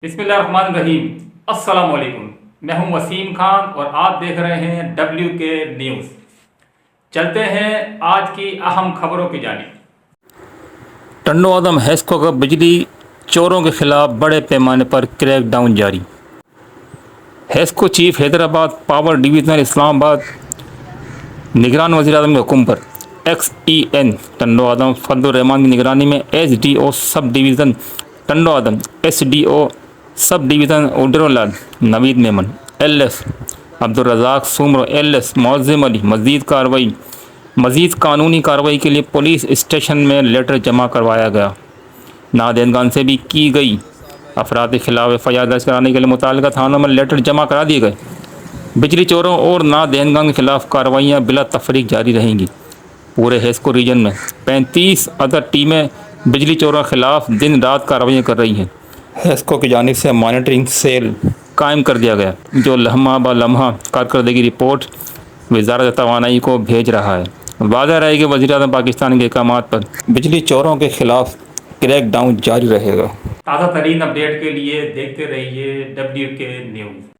بسم اللہ الرحمن الرحیم۔ السلام علیکم، میں ہوں وسیم خان اور آپ دیکھ رہے ہیں WK نیوز۔ چلتے ہیں آج کی اہم خبروں کی جانب۔ ٹنڈو عدم ہیسکو کا بجلی چوروں کے خلاف بڑے پیمانے پر کریک ڈاؤن جاری۔ HESCO chief Hyderabad power division Islamabad نگران وزیر اعظم کے حکم پر XEN ٹنڈو عدم فضل الرحمان کی نگرانی میں SDO سب ڈویژن ٹنڈو عدم، SDO سب ڈویژن اوڈرولاد نوید میمن، LS عبدالرزاق سومرو، LS معظم علی مزید قانونی کارروائی کے لیے پولیس اسٹیشن میں لیٹر جمع کروایا گیا۔ نادہندگان سے بھی کی گئی افراد کے خلاف FIR درج کرانے کے لیے متعلقہ تھانوں میں لیٹر جمع کرا دیے گئے۔ بجلی چوروں اور نادہندگان کے خلاف کارروائیاں بلا تفریق جاری رہیں گی۔ پورے ہیسکو ریجن میں 35 عدد ٹیمیں بجلی چوروں کے خلاف دن رات کارروائیاں کر رہی ہیں۔ ہیسکو کی جانب سے مانیٹرنگ سیل قائم کر دیا گیا جو لمحہ بہ لمحہ کارکردگی رپورٹ وزارت توانائی کو بھیج رہا ہے۔ واضح رہے کہ وزیر اعظم پاکستان کے احکامات پر بجلی چوروں کے خلاف کریک ڈاؤن جاری رہے گا۔ تازہ ترین اپڈیٹ کے لیے دیکھتے رہیے WK نیوز۔